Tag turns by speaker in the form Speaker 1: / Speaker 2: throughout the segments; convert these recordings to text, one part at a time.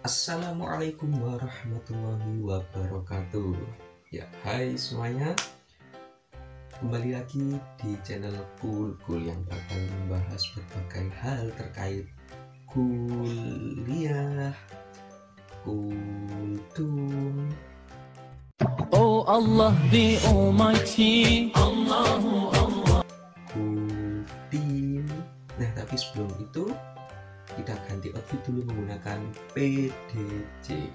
Speaker 1: Assalamualaikum warahmatullahi wabarakatuh. Ya, hai semuanya. Kembali lagi di channel Cool yang bakal membahas berbagai hal terkait kuliah, kultum.
Speaker 2: Oh Allah the Almighty, Allahu Allah.
Speaker 1: Kultim. Nah, tapi sebelum itu kita ganti outfit dulu menggunakan PDJ,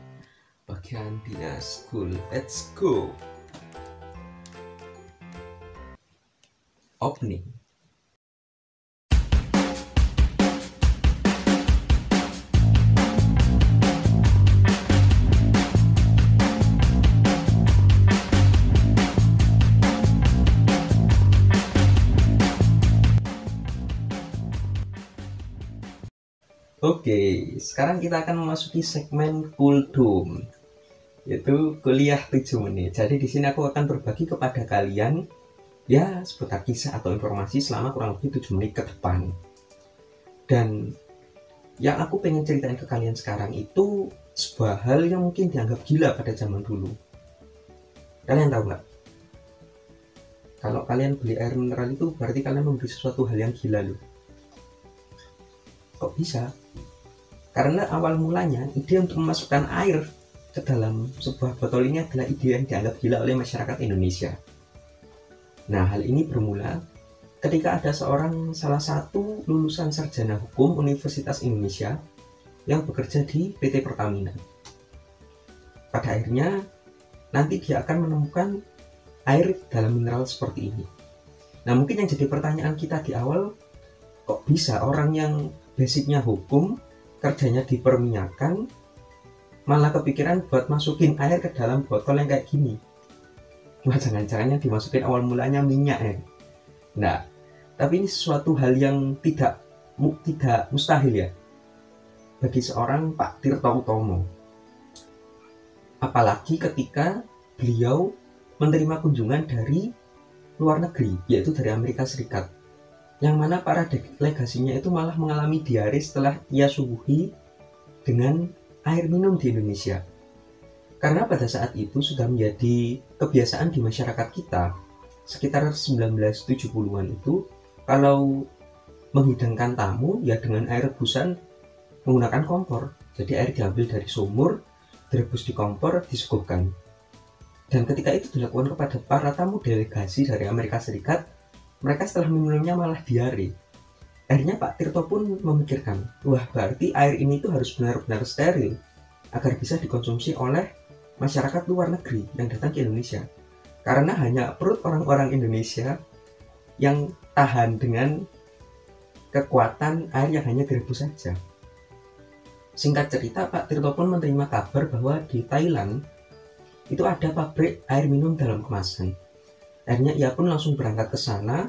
Speaker 1: bagian dinas school. Let's go. Opening. Oke, sekarang kita akan memasuki segmen kultum, yaitu kuliah 7 menit. Jadi di sini aku akan berbagi kepada kalian ya seputar kisah atau informasi selama kurang lebih 7 menit ke depan. Dan yang aku pengen ceritain ke kalian sekarang itu sebuah hal yang mungkin dianggap gila pada zaman dulu. Kalian tahu nggak? Kalau kalian beli air mineral itu berarti kalian membeli sesuatu hal yang gila loh. Kok bisa? Karena awal mulanya ide untuk memasukkan air ke dalam sebuah botol ini adalah ide yang dianggap gila oleh masyarakat Indonesia. Nah, hal ini bermula ketika ada salah satu lulusan sarjana hukum Universitas Indonesia yang bekerja di PT Pertamina. Pada akhirnya nanti dia akan menemukan air dalam mineral seperti ini. Nah, mungkin yang jadi pertanyaan kita di awal, kok bisa orang yang basicnya hukum, kerjanya di perminyakan, malah kepikiran buat masukin air ke dalam botol yang kayak gini? Wah, jangan-jangan yang dimasukin awal mulanya minyak ya. Nah, tapi ini sesuatu hal yang tidak mustahil ya bagi seorang Pak Tirto Utomo. Apalagi ketika beliau menerima kunjungan dari luar negeri, yaitu dari Amerika Serikat, yang mana para delegasinya itu malah mengalami diare setelah ia suguhi dengan air minum di Indonesia. Karena pada saat itu sudah menjadi kebiasaan di masyarakat kita, sekitar 1970-an itu, kalau menghidangkan tamu ya dengan air rebusan menggunakan kompor. Jadi air diambil dari sumur, direbus di kompor, disuguhkan. Dan ketika itu dilakukan kepada para tamu delegasi dari Amerika Serikat, mereka setelah minumnya malah diare. Akhirnya Pak Tirto pun memikirkan, wah berarti air ini tuh harus benar-benar steril agar bisa dikonsumsi oleh masyarakat luar negeri yang datang ke Indonesia. Karena hanya perut orang-orang Indonesia yang tahan dengan kekuatan air yang hanya direbus saja. Singkat cerita, Pak Tirto pun menerima kabar bahwa di Thailand itu ada pabrik air minum dalam kemasan. Akhirnya ia pun langsung berangkat ke sana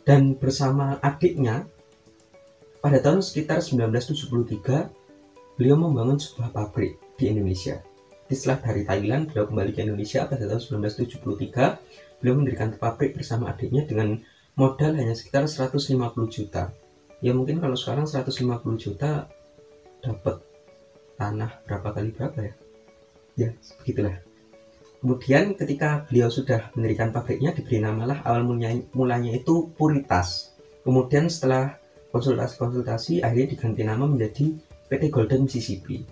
Speaker 1: dan bersama adiknya pada tahun sekitar 1973 beliau membangun sebuah pabrik di Indonesia. Setelah dari Thailand beliau kembali ke Indonesia pada tahun 1973, beliau mendirikan pabrik bersama adiknya dengan modal hanya sekitar 150 juta. Ya mungkin kalau sekarang 150 juta dapat tanah berapa kali berapa ya? Ya begitulah. Kemudian ketika beliau sudah mendirikan pabriknya, diberi namalah awal mulanya itu Puritas. Kemudian setelah konsultasi akhirnya diganti nama menjadi PT Golden Mississippi.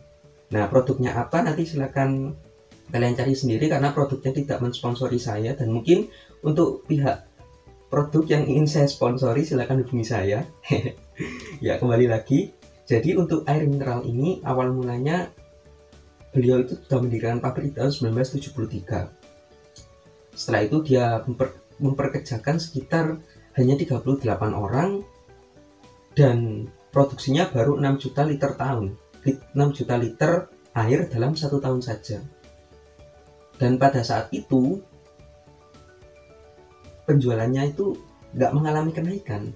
Speaker 1: Nah, produknya apa nanti silakan kalian cari sendiri karena produknya tidak mensponsori saya, dan mungkin untuk pihak produk yang ingin saya sponsori silakan hubungi saya. Ya, kembali lagi. Jadi untuk air mineral ini awal mulanya beliau itu sudah mendirikan pabrik di tahun 1973. Setelah itu dia memperkerjakan sekitar hanya 38 orang dan produksinya baru 6 juta liter air dalam 1 tahun saja. Dan pada saat itu penjualannya itu nggak mengalami kenaikan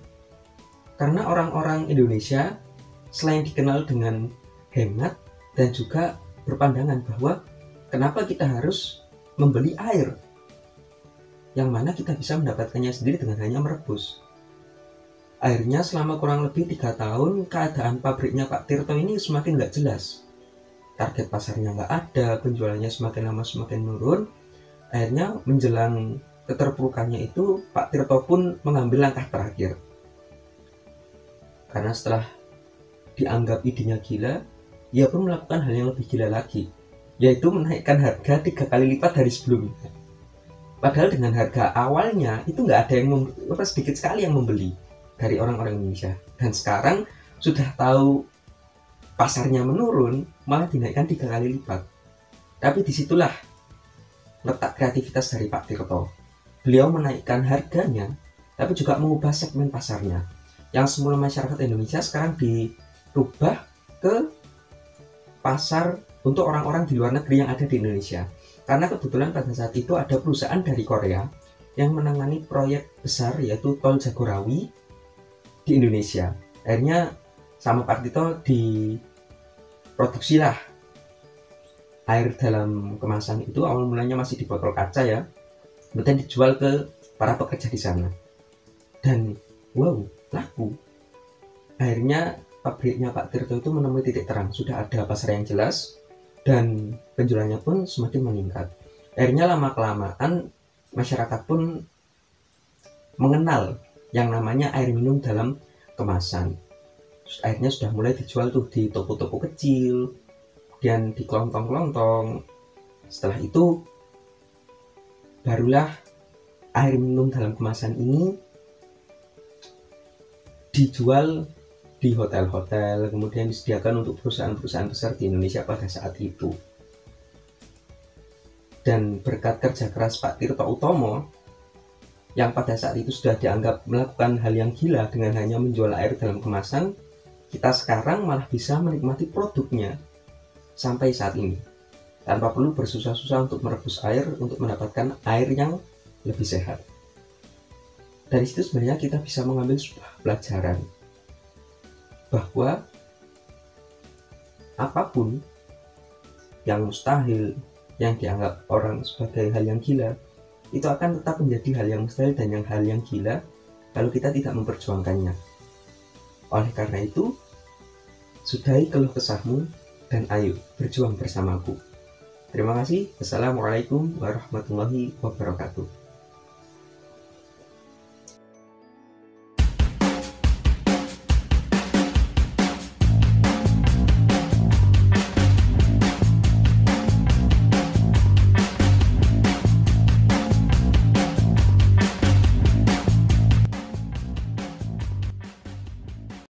Speaker 1: karena orang-orang Indonesia selain dikenal dengan hemat dan juga berpandangan bahwa kenapa kita harus membeli air yang mana kita bisa mendapatkannya sendiri dengan hanya merebus. Akhirnya selama kurang lebih 3 tahun keadaan pabriknya Pak Tirto ini semakin nggak jelas. target pasarnya nggak ada, penjualannya semakin lama semakin menurun. Akhirnya menjelang keterpurukannya itu, Pak Tirto pun mengambil langkah terakhir. Karena setelah dianggap idenya gila, ia pun melakukan hal yang lebih gila lagi, yaitu menaikkan harga 3 kali lipat dari sebelumnya. Padahal dengan harga awalnya itu nggak ada yang sedikit sekali yang membeli dari orang-orang Indonesia. Dan sekarang sudah tahu pasarnya menurun, malah dinaikkan 3 kali lipat. Tapi disitulah letak kreativitas dari Pak Tirto. Beliau menaikkan harganya, tapi juga mengubah segmen pasarnya. Yang semula masyarakat Indonesia sekarang dirubah ke pasar untuk orang-orang di luar negeri yang ada di Indonesia. Karena kebetulan pada saat itu ada perusahaan dari Korea yang menangani proyek besar, yaitu Tol Jagorawi di Indonesia. Akhirnya sama Pak Tirto diproduksilah air dalam kemasan itu. Awal mulanya masih di botol kaca ya, kemudian dijual ke para pekerja di sana, dan wow, laku. Akhirnya pabriknya Pak Tirto itu menemui titik terang, sudah ada pasar yang jelas dan penjualannya pun semakin meningkat. Akhirnya lama-kelamaan masyarakat pun mengenal yang namanya air minum dalam kemasan. Akhirnya sudah mulai dijual tuh di toko-toko kecil dan di kelontong-kelontong. Setelah itu barulah air minum dalam kemasan ini dijual di hotel-hotel, kemudian disediakan untuk perusahaan-perusahaan besar di Indonesia pada saat itu. Dan berkat kerja keras Pak Tirto Utomo, yang pada saat itu sudah dianggap melakukan hal yang gila dengan hanya menjual air dalam kemasan, kita sekarang malah bisa menikmati produknya sampai saat ini, tanpa perlu bersusah-susah untuk merebus air untuk mendapatkan air yang lebih sehat. Dari situ sebenarnya kita bisa mengambil sebuah pelajaran bahwa apapun yang mustahil, yang dianggap orang sebagai hal yang gila, itu akan tetap menjadi hal yang mustahil dan hal yang gila kalau kita tidak memperjuangkannya. Oleh karena itu, sudahi keluh kesahmu dan ayo berjuang bersamaku. Terima kasih. Wassalamualaikum warahmatullahi wabarakatuh.